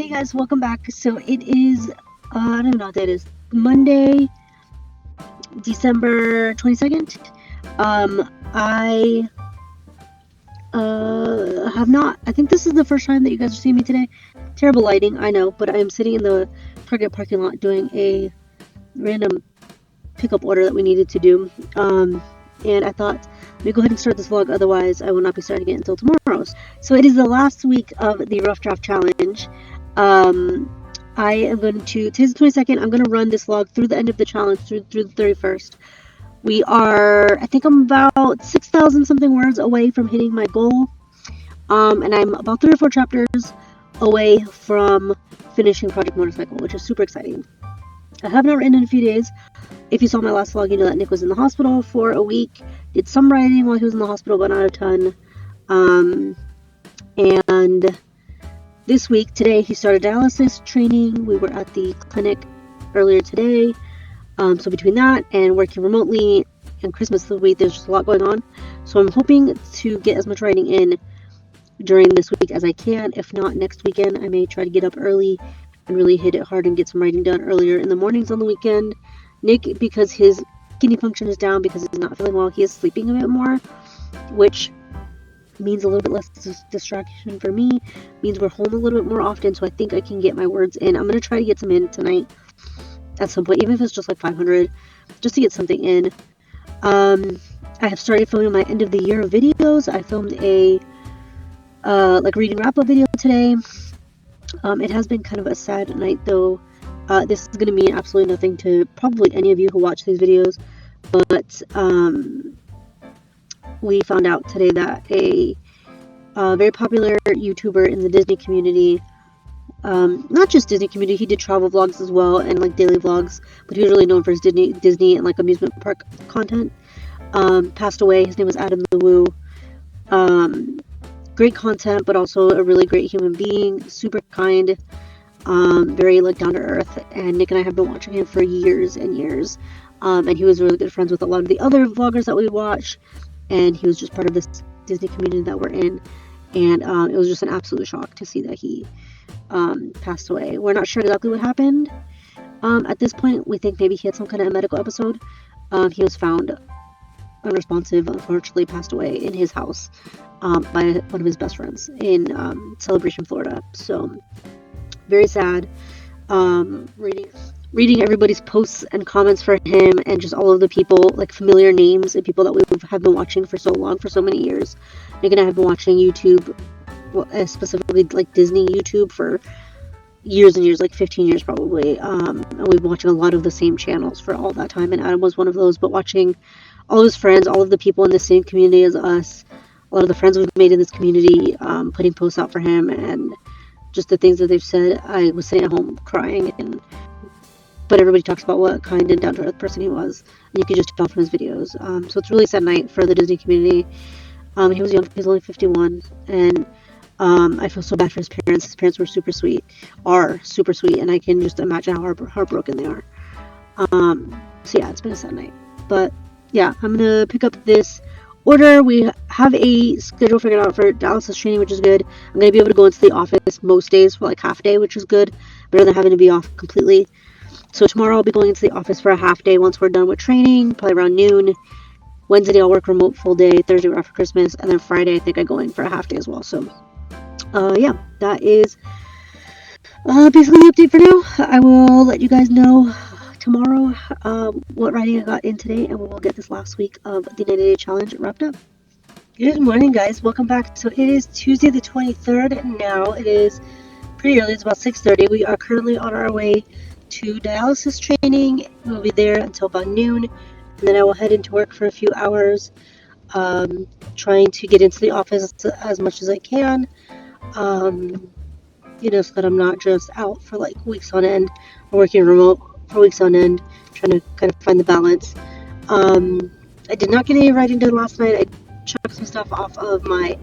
Hey guys, welcome back. So it is, I don't even know what that is, Monday, December 22nd. I have not, I think this is the first time that you guys are seeing me today. Terrible lighting, I know, but I am sitting in the Target parking lot doing a random pickup order that we needed to do. And I thought, let me go ahead and start this vlog, otherwise I will not be starting it until tomorrow. So it is the last week of the Rough Draft Challenge. I am going to, today's the 22nd, I'm going to run this vlog through the end of the challenge, through the 31st. We are, I think I'm about 6,000 something words away from hitting my goal. And I'm about 3 or 4 chapters away from finishing Project Motorcycle, which is super exciting. I have not written in a few days. If you saw my last vlog, you know that Nick was in the hospital for a week. Did some writing while he was in the hospital, but not a ton. And this week, today, he started dialysis training. We were at the clinic earlier today. So between that and working remotely and Christmas this week, there's just a lot going on. So I'm hoping to get as much writing in during this week as I can. If not, next weekend, I may try to get up early and really hit it hard and get some writing done earlier in the mornings on the weekend. Nick, because his kidney function is down because he's not feeling well, he is sleeping a bit more, which means a little bit less distraction for me, means we're home a little bit more often, so I think I can get my words in. I'm going to try to get some in tonight at some point, even if it's just like 500, just to get something in. I have started filming my end of the year videos. I filmed a like reading wrap-up video today. It has been kind of a sad night though. This is going to mean absolutely nothing to probably any of you who watch these videos, but we found out today that a very popular YouTuber in the Disney community, not just Disney community, he did travel vlogs as well and like daily vlogs, but he was really known for his Disney and like amusement park content, passed away. His name was Adam the Woo. Great content, but also a really great human being, super kind, very like down to earth, and Nick and I have been watching him for years and years, and he was really good friends with a lot of the other vloggers that we watch, and he was just part of this Disney community that we're in, and it was just an absolute shock to see that he passed away. We're not sure exactly what happened. At this point, we think maybe he had some kind of medical episode. He was found unresponsive, unfortunately passed away in his house by one of his best friends in Celebration, Florida. So very sad. Reading everybody's posts and comments for him, and just all of the people, like familiar names and people that we have been watching for so long, for so many years. Nick and I have been watching YouTube, specifically like Disney YouTube, for years and years, like 15 years probably. And we've been watching a lot of the same channels for all that time, and Adam was one of those. But watching all his friends, all of the people in the same community as us, a lot of the friends we've made in this community, putting posts out for him, and just the things that they've said, I was sitting at home crying. But everybody talks about what kind and down-to-earth person he was, and you could just tell from his videos. So it's a really sad night for the Disney community. He was young, he was only 51, and I feel so bad for his parents. His parents were super sweet, and I can just imagine how heartbroken they are. So yeah, it's been a sad night. But yeah, I'm going to pick up this order. We have a schedule figured out for dialysis training, which is good. I'm going to be able to go into the office most days for like half a day, which is good, better than having to be off completely. So tomorrow I'll be going into the office for a half day once we're done with training, probably around noon. Wednesday I'll work remote full day. Thursday we're off for Christmas, and then Friday I think I go in for a half day as well. So yeah, that is basically the update for now. I will let you guys know tomorrow what writing I got in today, and we will get this last week of the 90-day challenge wrapped up. Good morning, guys. Welcome back. So it is Tuesday the 23rd, and now it is pretty early. It's about 6:30. We are currently on our way to dialysis training. We'll be there until about noon, and then I will head into work for a few hours, trying to get into the office as much as I can, so that I'm not just out for like weeks on end, or working remote for weeks on end, trying to kind of find the balance. I did not get any writing done last night. I checked some stuff off of my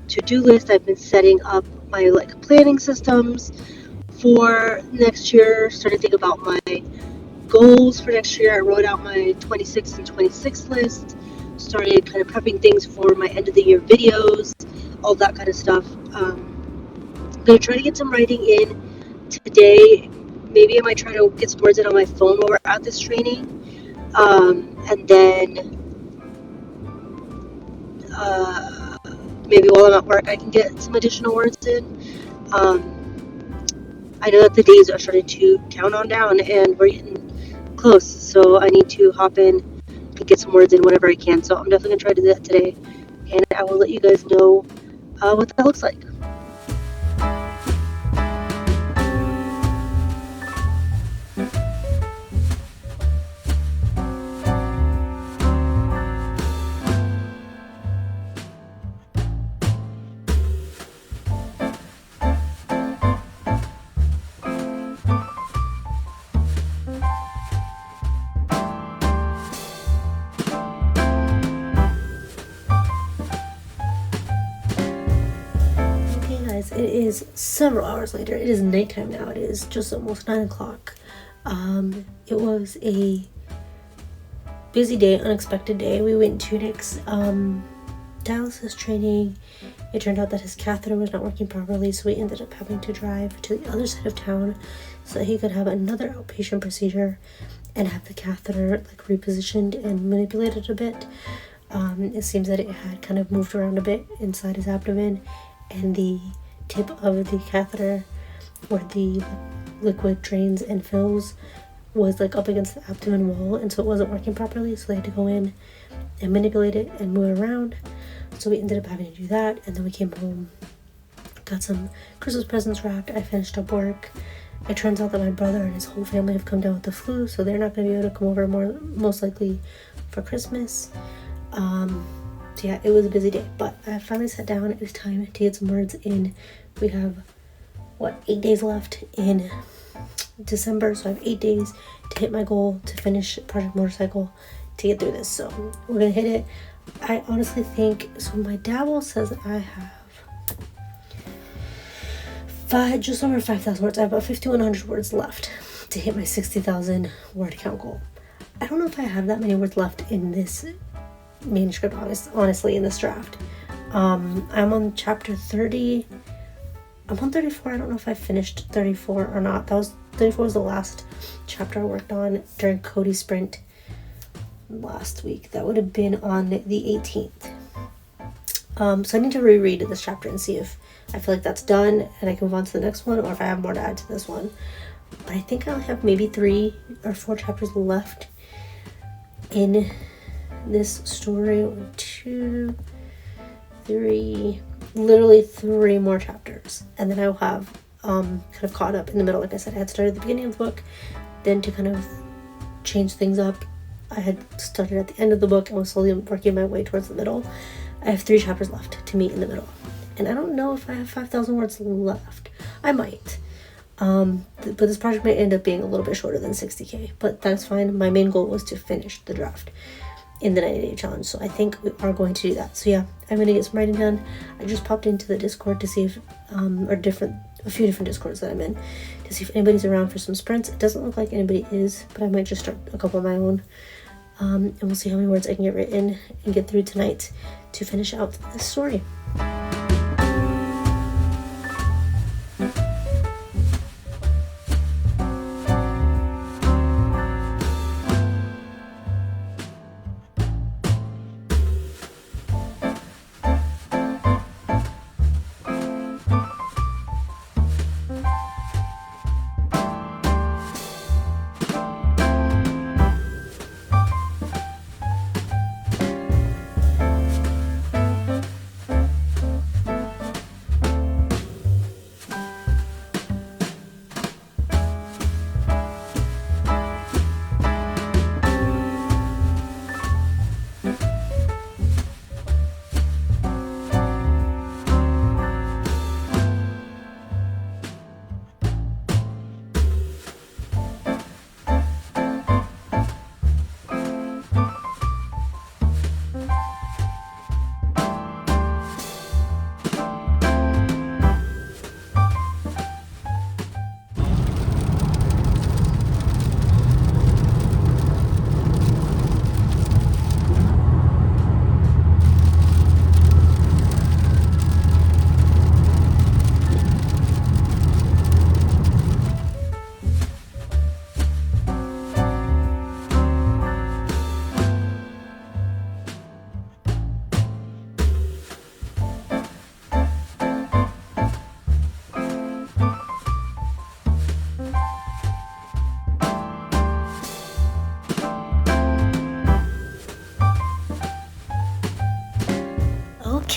to-do list. I've been setting up my like planning systems for next year, starting to think about my goals for next year. I wrote out my 26 and 26 list, started kind of prepping things for my end of the year videos, all that kind of stuff. I'm going to try to get some writing in today, maybe I might try to get some words in on my phone while we're at this training. And then maybe while I'm at work, I can get some additional words in. I know that the days are starting to count on down, and we're getting close. So I need to hop in and get some words in whenever I can. So I'm definitely gonna try to do that today, and I will let you guys know what that looks like. It is several hours later. It is nighttime now. It is just almost 9 o'clock. It was a busy day, unexpected day. We went to Nick's dialysis training. It turned out that his catheter was not working properly, so we ended up having to drive to the other side of town so that he could have another outpatient procedure and have the catheter like repositioned and manipulated a bit. It seems that it had kind of moved around a bit inside his abdomen, and the tip of the catheter where the liquid drains and fills was like up against the abdomen wall, and so it wasn't working properly, so they had to go in and manipulate it and move it around. So we ended up having to do that, and then we came home, got some Christmas presents wrapped. I finished up work. It turns out that my brother and his whole family have come down with the flu, so they're not going to be able to come over most likely for Christmas. So yeah, it was a busy day, but I finally sat down. It was time to get some words in. We have 8 days left in December, so I have 8 days to hit my goal to finish Project Motorcycle to get through this. So we're gonna hit it. I honestly think so. My dabble says I have just over 5,000 words. I have about 5,100 words left to hit my 60,000 word count goal. I don't know if I have that many words left in this manuscript, honestly, in this draft. I'm on chapter 30. I'm on 34. I don't know if I finished 34 or not. 34 was the last chapter I worked on during Cody's sprint last week. That would have been on the 18th. So I need to reread this chapter and see if I feel like that's done and I can move on to the next one, or if I have more to add to this one. But I think I only have maybe 3 or 4 chapters left in this story. 1, 2, 3, literally 3 more chapters, and then I'll have kind of caught up in the middle. Like I said, I had started at the beginning of the book, then to kind of change things up, I had started at the end of the book and was slowly working my way towards the middle. I have 3 chapters left to meet in the middle, and I don't know if I have 5,000 words left. I might, but this project might end up being a little bit shorter than 60k, but that's fine. My main goal was to finish the draft in the 90-day challenge, so I think we are going to do that. So yeah, I'm going to get some writing done. I just popped into the Discord to see if a few different Discords that I'm in, to see if anybody's around for some sprints. It doesn't look like anybody is, but I might just start a couple of my own, and we'll see how many words I can get written and get through tonight to finish out this story.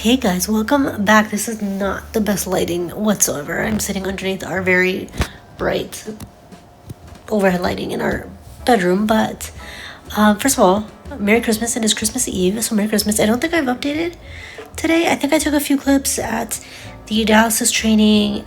Hey guys, welcome back. This is not the best lighting whatsoever. I'm sitting underneath our very bright overhead lighting in our bedroom, but first of all, Merry Christmas. It is Christmas Eve, so Merry Christmas. I don't think I've updated today. I think I took a few clips at the dialysis training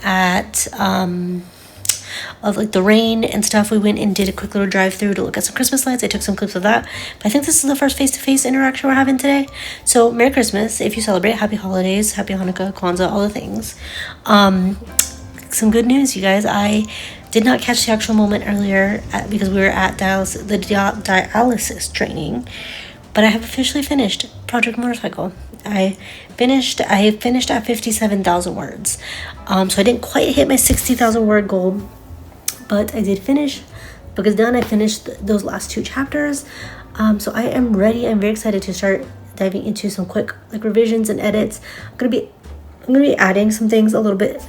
of like the rain and stuff. We went and did a quick little drive through to look at some Christmas lights. I took some clips of that, but I think this is the first face-to-face interaction we're having today. So Merry Christmas if you celebrate. Happy holidays, Happy Hanukkah, Kwanzaa, all the things. Some good news, you guys. I did not catch the actual moment earlier because we were at the dialysis training, but I have officially finished Project Motorcycle. I finished at 57,000 words. So I didn't quite hit my 60,000 word goal, but I did finish. The book is done. I finished those last 2 chapters. So I am ready. I'm very excited to start diving into some quick like revisions and edits. I'm gonna be adding some things a little bit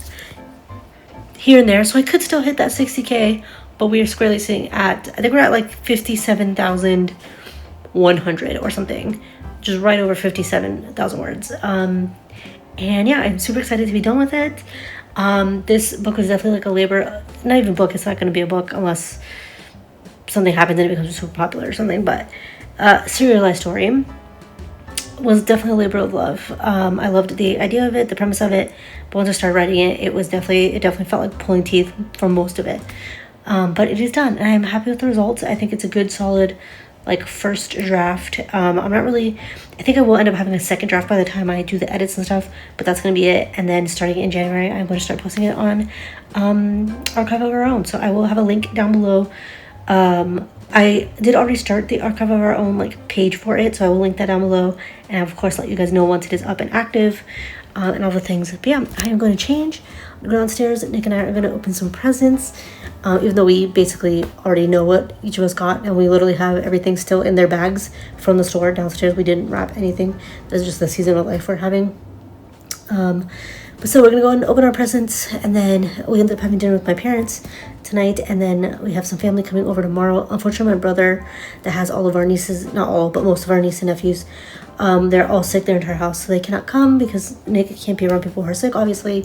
here and there, so I could still hit that 60K, but we are squarely sitting at, I think we're at like 57,100 or something, just right over 57,000 words. And yeah, I'm super excited to be done with it. This book was definitely like a labor, not even book, it's not going to be a book unless something happens and it becomes super popular or something, but serialized story was definitely a labor of love. I loved the idea of it, the premise of it, but once I started writing it, it definitely felt like pulling teeth for most of it. But it is done, and I'm happy with the results. I think it's a good, solid, like first draft. I think I will end up having a second draft by the time I do the edits and stuff, but that's going to be it. And then starting in January, I'm going to start posting it on Archive of Our Own. So I will have a link down below. I did already start the Archive of Our Own like page for it, so I will link that down below, and I'll of course let you guys know once it is up and active, and all the things. But yeah, I am going to change. I'm going to go downstairs. Nick and I are going to open some presents, even though we basically already know what each of us got, and we literally have everything still in their bags from the store downstairs. We didn't wrap anything. This is just the season of life we're having. But so we're gonna go and open our presents, and then we end up having dinner with my parents tonight, and then we have some family coming over tomorrow. Unfortunately, my brother that has all of our nieces, not all, but most of our nieces and nephews, they're all sick their entire house, so they cannot come because Nick can't be around people who are sick, obviously.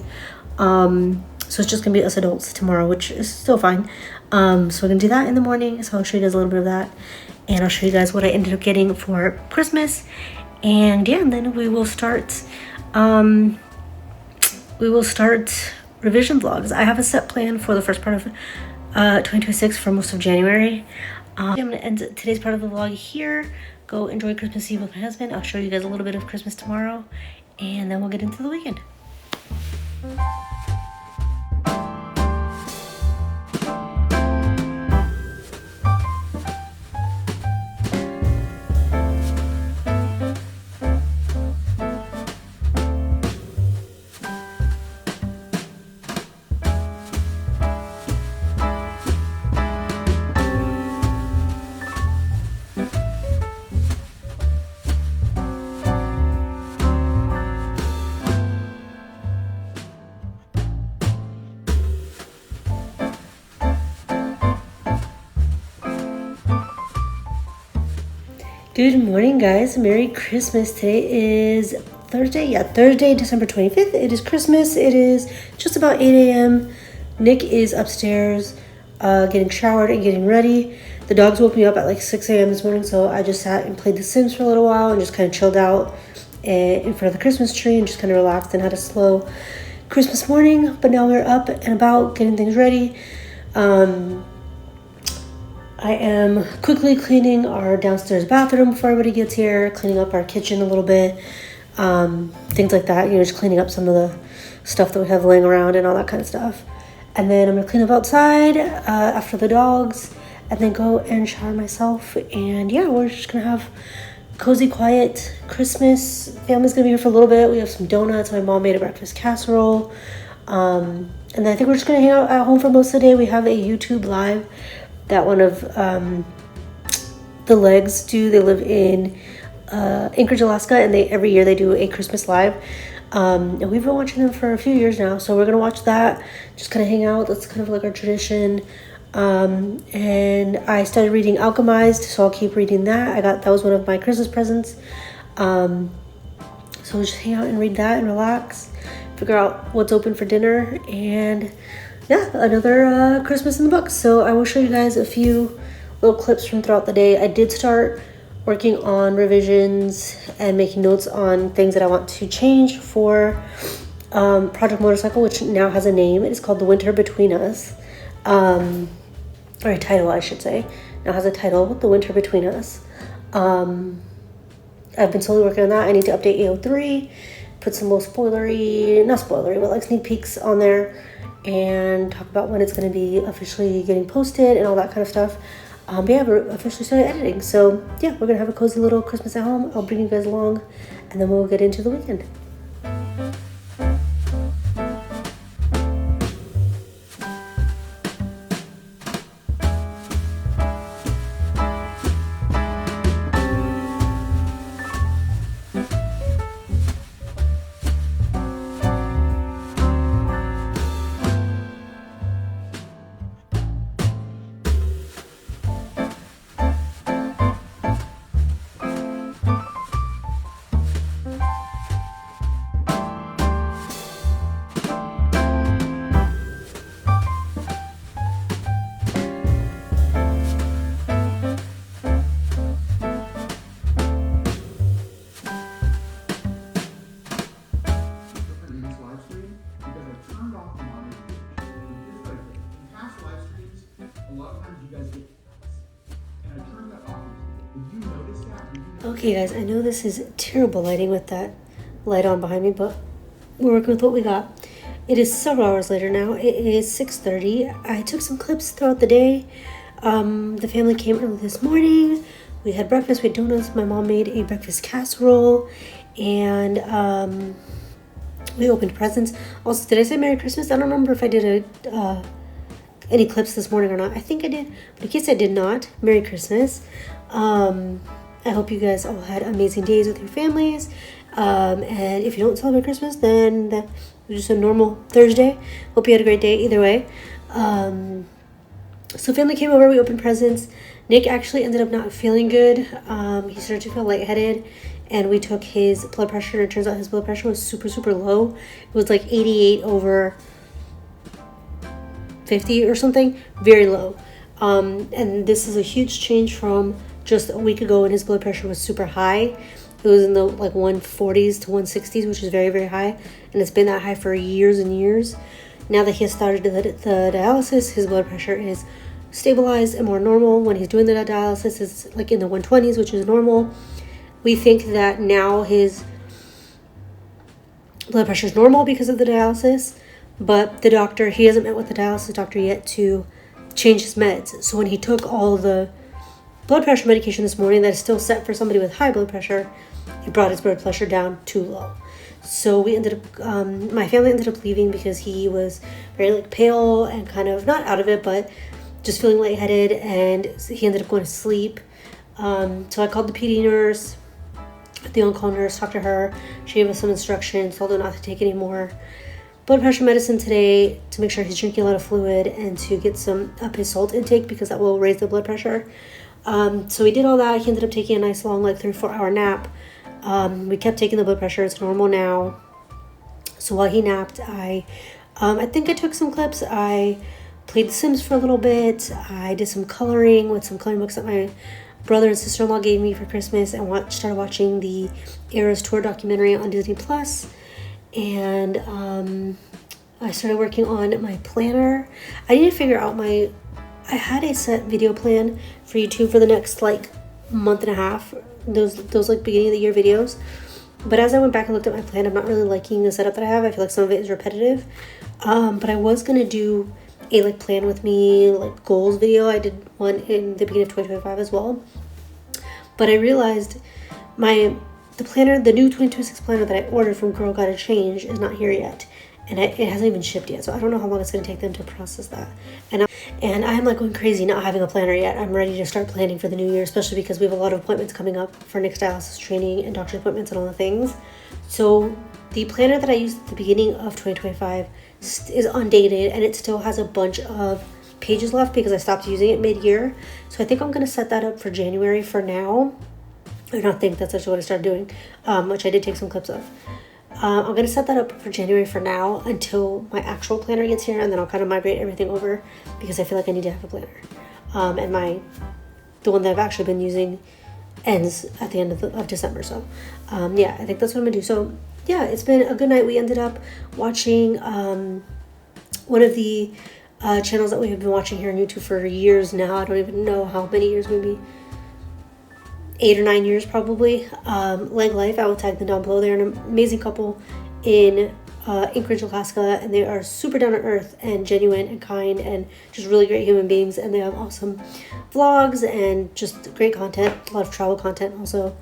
So it's just gonna be us adults tomorrow, which is still fine. So we're gonna do that in the morning, so I'll show you guys a little bit of that, and I'll show you guys what I ended up getting for Christmas. And yeah, and then we will start revision vlogs. I have a set plan for the first part of 2026 for most of January. I'm gonna end today's part of the vlog here. Go enjoy Christmas Eve with my husband. I'll show you guys a little bit of Christmas tomorrow, and then we'll get into the weekend. Good morning, guys. Merry Christmas. Today is Thursday. Yeah, Thursday, December 25th. It is Christmas. It is just about 8 a.m. Nick is upstairs getting showered and getting ready. The dogs woke me up at like 6 a.m. this morning, so I just sat and played The Sims for a little while and just kind of chilled out in front of the Christmas tree and just kind of relaxed and had a slow Christmas morning. But now we're up and about getting things ready. I am quickly cleaning our downstairs bathroom before everybody gets here, cleaning up our kitchen a little bit, things like that, just cleaning up some of the stuff that we have laying around and all that kind of stuff. And then I'm going to clean up outside after the dogs, and then go and shower myself. And yeah, we're just going to have cozy, quiet Christmas. Family's going to be here for a little bit. We have some donuts. My mom made a breakfast casserole. And then I think we're just going to hang out at home for most of the day. We have a YouTube live that one of the legs do. They live in Anchorage, Alaska, and every year they do a Christmas live. And we've been watching them for a few years now, so we're gonna watch that, just kind of hang out. That's kind of like our tradition. And I started reading Alchemized, so I'll keep reading that. That was one of my Christmas presents. So So just hang out and read that and relax, figure out what's open for dinner, and yeah, another Christmas in the books. So I will show you guys a few little clips from throughout the day. I did start working on revisions and making notes on things that I want to change for Project Motorcycle, which now has a name. It is called The Winter Between Us, or a title, I should say. Now has a title, The Winter Between Us. I've been slowly working on that. I need to update AO3, put some little spoilery, not spoilery, but like sneak peeks on there, and talk about when it's going to be officially getting posted and all that kind of stuff. But yeah, we're officially started editing. So yeah, we're going to have a cozy little Christmas at home. I'll bring you guys along, and then we'll get into the weekend. Okay guys, I know this is terrible lighting with that light on behind me, but we're working with what we got. It is several hours later now. It is 6:30. I took some clips throughout the day. The family came early this morning. We had breakfast, we had donuts. My mom made a breakfast casserole, and we opened presents. Also, did I say Merry Christmas? I don't remember if I did any clips this morning or not. I think I did, but in case I did not, Merry Christmas. I hope you guys all had amazing days with your families. And if you don't celebrate Christmas, then that was just a normal Thursday. Hope you had a great day either way. So family came over, we opened presents. Nick actually ended up not feeling good. He started to feel lightheaded, and we took his blood pressure, and it turns out his blood pressure was super, super low. It was like 88/50 or something, very low. And this is a huge change from just a week ago when his blood pressure was super high. It was in the like 140s to 160s, which is very, very high. And it's been that high for years and years. Now that he has started the dialysis, his blood pressure is stabilized and more normal. When he's doing the dialysis, it's like in the 120s, which is normal. We think that now his blood pressure is normal because of the dialysis. But the doctor, he hasn't met with the dialysis doctor yet to change his meds. So when he took all the blood pressure medication this morning that is still set for somebody with high blood pressure, it brought his blood pressure down too low. So we ended up, my family ended up leaving because he was very like pale and kind of not out of it, but just feeling lightheaded, and he ended up going to sleep. So I called the PD nurse, the on-call nurse, talked to her. She gave us some instructions, told him not to take any more blood pressure medicine today, to make sure he's drinking a lot of fluid, and to get some up his salt intake because that will raise the blood pressure. So we did all that. He ended up taking a nice long like 3 or 4 hour nap. We kept taking the blood pressure. It's normal now. So while he napped, I think I took some clips. I played The Sims for a little bit. I did some coloring with some coloring books that my brother and sister-in-law gave me for Christmas, and started watching the Eras Tour documentary on Disney Plus. And I started working on my planner. I need to figure out I had a set video plan for YouTube for the next like month and a half, those like beginning of the year videos. But as I went back and looked at my plan, I'm not really liking the setup that I have. I feel like some of it is repetitive. But I was gonna do a like plan with me like goals video. I did one in the beginning of 2025 as well. But I realized the planner, the new 2026 planner that I ordered from Girl Gotta Change is not here yet. And it hasn't even shipped yet, so I don't know how long it's going to take them to process that. And I'm like going crazy not having a planner yet. I'm ready to start planning for the new year, especially because we have a lot of appointments coming up for Nick's dialysis training and doctor's appointments and all the things. So the planner that I used at the beginning of 2025 is undated, and it still has a bunch of pages left because I stopped using it mid-year. So I think I'm going to set that up for January for now. or not think, that's actually what I started doing, which I did take some clips of. I'm going to set that up for January for now until my actual planner gets here, and then I'll kind of migrate everything over because I feel like I need to have a planner. And the one that I've actually been using ends at the end of December. So yeah, I think that's what I'm going to do. So yeah, it's been a good night. We ended up watching one of the channels that we have been watching here on YouTube for years now. I don't even know how many years, maybe 8 or 9 years probably. Leg Life, I will tag them down below. They're an amazing couple in Anchorage, Alaska, and they are super down to earth and genuine and kind and just really great human beings. And they have awesome vlogs and just great content, a lot of travel content also.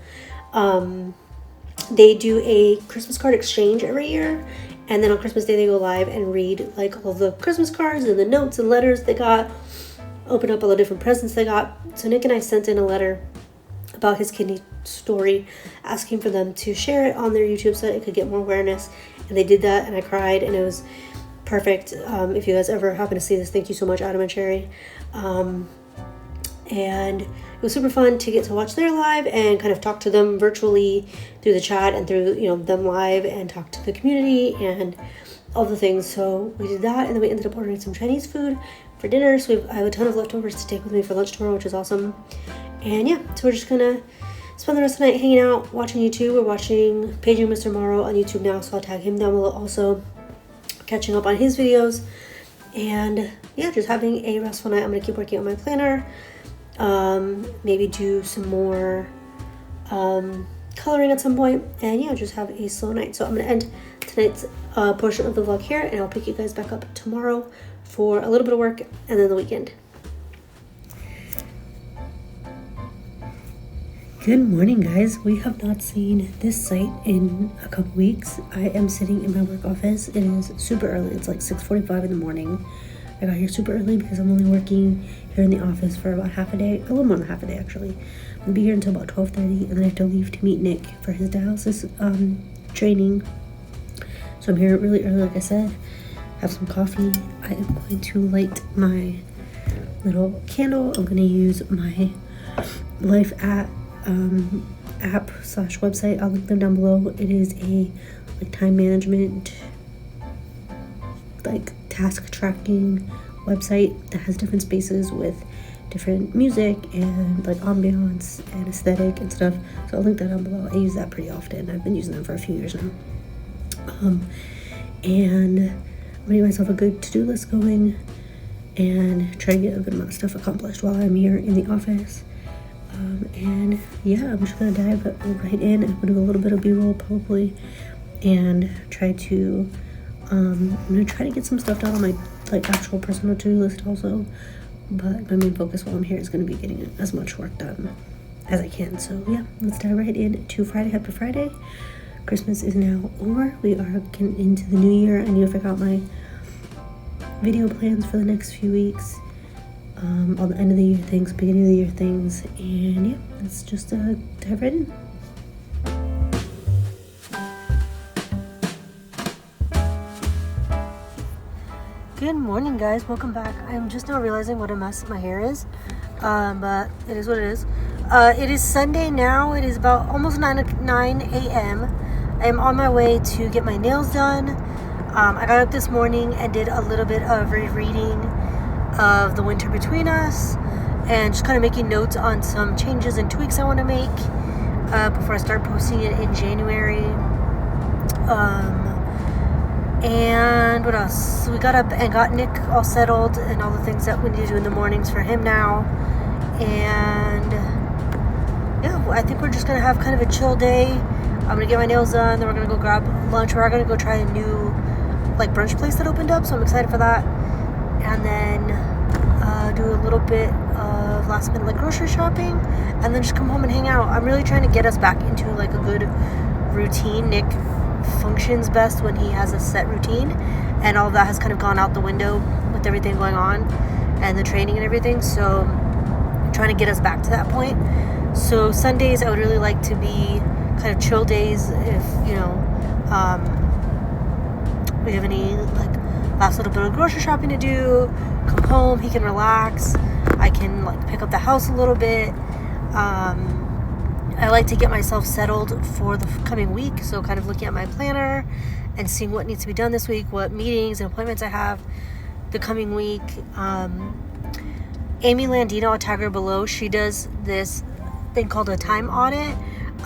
They do a Christmas card exchange every year, and then on Christmas Day they go live and read like all the Christmas cards and the notes and letters they got, open up all the different presents they got. So Nick and I sent in a letter about his kidney story, asking for them to share it on their YouTube so that it could get more awareness, and they did that, and I cried, and it was perfect. If you guys ever happen to see this, thank you so much, Adam and Cherry. And it was super fun to get to watch their live and kind of talk to them virtually through the chat and through, you know, them live, and talk to the community and all the things. So we did that, and then we ended up ordering some Chinese food for dinner. So I have a ton of leftovers to take with me for lunch tomorrow, which is awesome. And yeah, so we're just gonna spend the rest of the night hanging out, watching YouTube. We're watching Paging Mr. Morrow on YouTube now, so I'll tag him down below also, catching up on his videos. And yeah, just having a restful night. I'm gonna keep working on my planner, maybe do some more coloring at some point, and yeah, just have a slow night. So I'm gonna end tonight's portion of the vlog here, and I'll pick you guys back up tomorrow for a little bit of work and then the weekend. Good morning, guys. We have not seen this site in a couple weeks. I am sitting in my work office. It is super early. It's like 6:45 in the morning. I got here super early because I'm only working here in the office for about half a day, a little more than half a day actually. I'll be here until about 12:30, and then I have to leave to meet Nick for his dialysis training. So I'm here really early, like I said. Have some coffee. I am going to light my little candle. I'm going to use my Life app / website. I'll link them down below. It is a like time management, like task tracking website that has different spaces with different music and like ambiance and aesthetic and stuff. So I'll link that down below. I use that pretty often. I've been using them for a few years now. And I'm gonna get myself a good to-do list going and try to get a good amount of stuff accomplished while I'm here in the office. And yeah, I'm just gonna dive right in. I'm gonna do a little bit of B-roll probably, and try to I'm gonna try to get some stuff done on my like actual personal to-do list also, but my main focus while I'm here is gonna be getting as much work done as I can. So yeah, let's dive right into Friday. Happy Friday. Christmas is now over. We are getting into the new year. I need to figure out my video plans for the next few weeks. All the end of the year things, beginning of the year things, and yeah, let's just dive right in. Good morning, guys. Welcome back. I'm just now realizing what a mess my hair is, but it is what it is. It is Sunday now. It is about almost 9 a.m. I am on my way to get my nails done. I got up this morning and did a little bit of rereading of The Winter Between Us, and just kind of making notes on some changes and tweaks I want to make before I start posting it in January. And what else? So we got up and got Nick all settled and all the things that we need to do in the mornings for him now. And yeah, I think we're just gonna have kind of a chill day. I'm gonna get my nails done, then we're gonna go grab lunch. We're gonna go try a new like brunch place that opened up, so I'm excited for that. And then do a little bit of last minute like grocery shopping, and then just come home and hang out. I'm really trying to get us back into like a good routine. Nick functions best when he has a set routine, and all of that has kind of gone out the window with everything going on and the training and everything. So I'm trying to get us back to that point. So Sundays I would really like to be kind of chill days. If you know we have any like last little bit of grocery shopping to do, come home, he can relax, I can like pick up the house a little bit, I like to get myself settled for the coming week. So kind of looking at my planner and seeing what needs to be done this week, what meetings and appointments I have the coming week. Amy Landino, I'll tag her below. She does this thing called a time audit.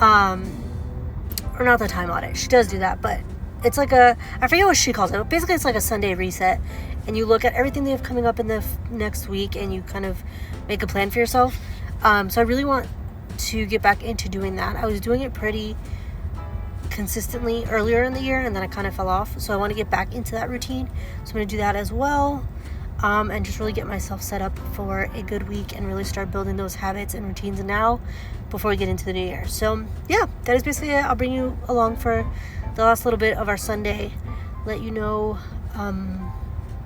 Or not the time audit. She does do that, but it's like I forget what she calls it. But basically, it's like a Sunday reset. And you look at everything they have coming up in the next week and you kind of make a plan for yourself. So I really want to get back into doing that. I was doing it pretty consistently earlier in the year and then I kind of fell off. So I want to get back into that routine. So I'm going to do that as well. And just really get myself set up for a good week and really start building those habits and routines now before we get into the new year. So yeah, that is basically it. I'll bring you along for the last little bit of our Sunday, let you know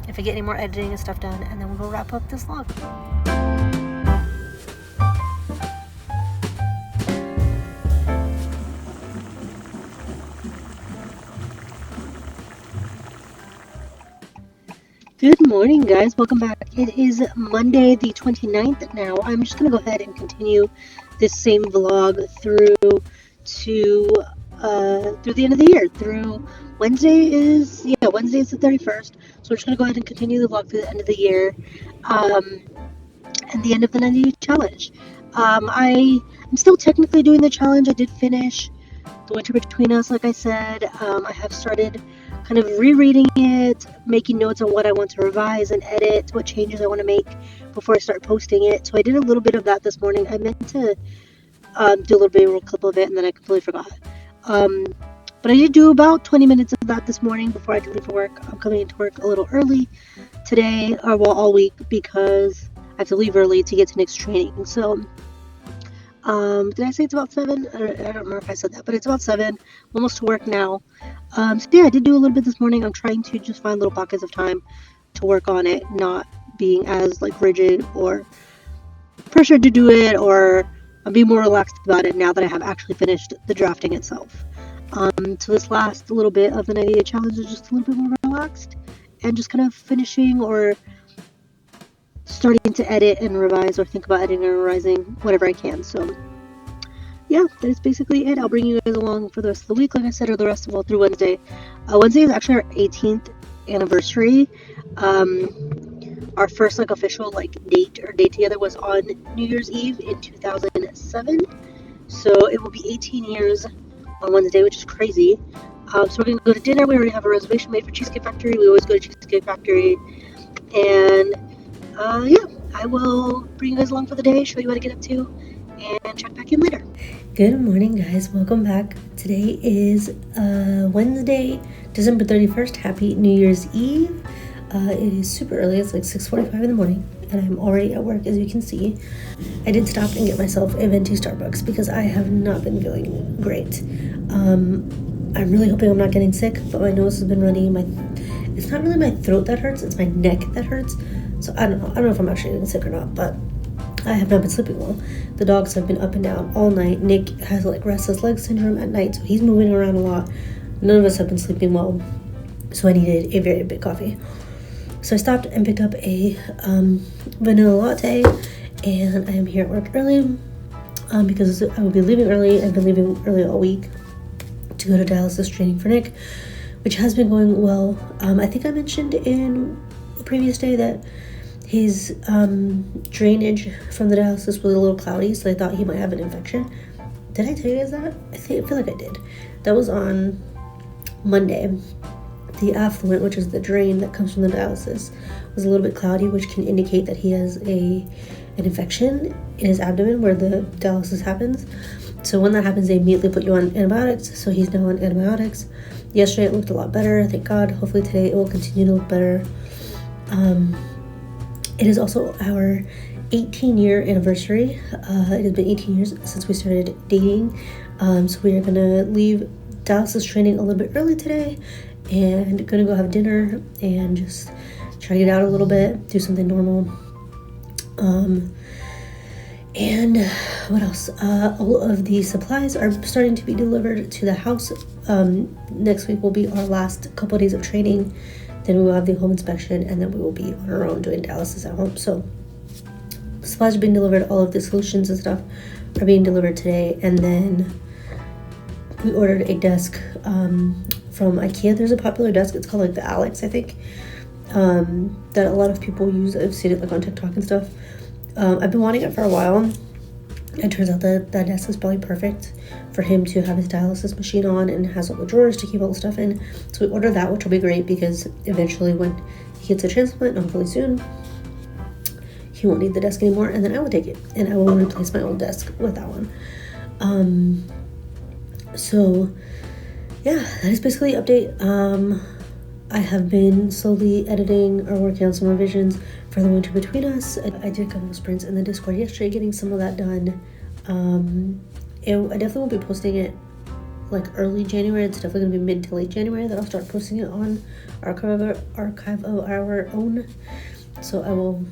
if I get any more editing and stuff done, and then we'll wrap up this vlog. Good morning, guys. Welcome back. It is Monday the 29th now. I'm just going to go ahead and continue this same vlog through the end of the year. Through Wednesday is the 31st. So we're just going to go ahead and continue the vlog through the end of the year and the end of the 90-day challenge. I'm still technically doing the challenge. I did finish The Winter Between Us, like I said. I have started kind of rereading it, making notes on what I want to revise and edit, what changes I want to make before I start posting it. So I did a little bit of that this morning. I meant to do a little bit of a clip of it, and then I completely forgot. But I did do about 20 minutes of that this morning before I had to leave for work. I'm coming into work a little early today, all week, because I have to leave early to get to Nick's training. So did I say it's about 7? I don't remember if I said that, but it's about 7. I'm almost to work now. So yeah, I did do a little bit this morning. I'm trying to just find little pockets of time to work on it, not being as rigid or pressured to do it, or I'm being more relaxed about it now that I have actually finished the drafting itself. So this last little bit of the 90-day challenge is just a little bit more relaxed and just kind of finishing or starting to edit and revise or think about editing and revising whatever I can. So yeah, that is basically it. I'll bring you guys along for the rest of the week, like I said, or the rest of through Wednesday. Wednesday is actually our 18th anniversary. Our first official date together was on New Year's Eve in 2007. So it will be 18 years on Wednesday, which is crazy. So we're gonna go to dinner. We already have a reservation made for Cheesecake Factory. We always go to Cheesecake Factory, and yeah, I will bring you guys along for the day, show you what I get up to, and check back in later. Good morning, guys. Welcome back. Today is Wednesday, December 31st. Happy New Year's Eve. It is super early. It's 6:45 in the morning, and I'm already at work, as you can see. I did stop and get myself a venti Starbucks because I have not been feeling great. I'm really hoping I'm not getting sick, but my nose has been runny. It's not really my throat that hurts, it's my neck that hurts. So I don't know if I'm actually getting sick or not, but I have not been sleeping well. The dogs have been up and down all night. Nick has restless leg syndrome at night, so he's moving around a lot. None of us have been sleeping well, so I needed a very big coffee. So I stopped and picked up a vanilla latte, and I am here at work early because I will be leaving early. I've been leaving early all week to go to dialysis training for Nick, which has been going well. I think I mentioned in a previous day that his drainage from the dialysis was a little cloudy, so I thought he might have an infection. Did I tell you guys that? I feel like I did. That was on Monday. The affluent, which is the drain that comes from the dialysis, was a little bit cloudy, which can indicate that he has an infection in his abdomen where the dialysis happens. So when that happens, they immediately put you on antibiotics. So he's now on antibiotics. Yesterday it looked a lot better, thank God. Hopefully today it will continue to look better. It is also our 18-year anniversary. It has been 18 years since we started dating. So we are gonna leave dialysis training a little bit early today and gonna go have dinner and just try to get out a little bit, do something normal. And what else? All of the supplies are starting to be delivered to the house. Next week will be our last couple of days of training. Then we will have the home inspection, and then we will be on our own doing dialysis at home. So supplies are being delivered, all of the solutions and stuff are being delivered today. And then we ordered a desk from IKEA. There's a popular desk. It's called like the Alex, I think, that a lot of people use. I've seen it like on TikTok and stuff. I've been wanting it for a while. It turns out that that desk is probably perfect for him to have his dialysis machine on, and has all the drawers to keep all the stuff in. So we ordered that, which will be great because eventually when he gets a transplant, hopefully soon, he won't need the desk anymore, and then I will take it and I will replace my old desk with that one. So yeah, that is basically the update. I have been slowly editing or working on some revisions for the Winter Between Us. I did a couple of sprints in the Discord yesterday, getting some of that done. I definitely won't be posting it like early January. It's definitely going to be mid to late January that I'll start posting it on Archive of Our Own. So I will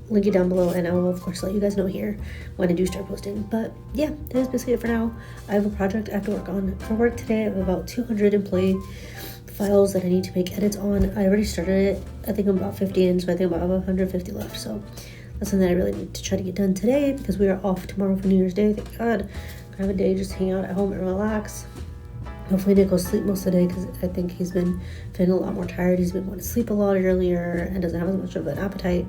link it down below, and I will of course let you guys know here when I do start posting. But yeah, that is basically it for now. I have a project I have to work on for work today. I have about 200 employee files that I need to make edits on. I already started it. I think I'm about 50 in, so I think I'm about 150 left. So that's something that I really need to try to get done today, because we are off tomorrow for New Year's Day. Thank God. I have a day just hang out at home and relax. Hopefully Nick will sleep most of the day, because I think he's been feeling a lot more tired. He's been wanting to sleep a lot earlier and doesn't have as much of an appetite.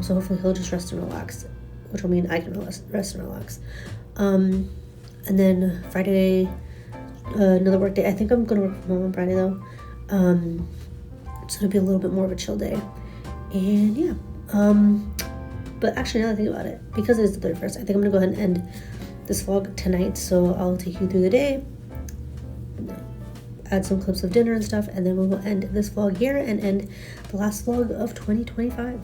So hopefully he'll just rest and relax, which will mean I can rest and relax. And then Friday, another work day. I think I'm gonna work from home on Friday though. So it'll be a little bit more of a chill day. And yeah. But actually, now that I think about it, because it is the 31st, I think I'm gonna go ahead and end this vlog tonight. So I'll take you through the day, add some clips of dinner and stuff, and then we will end this vlog here and end the last vlog of 2025.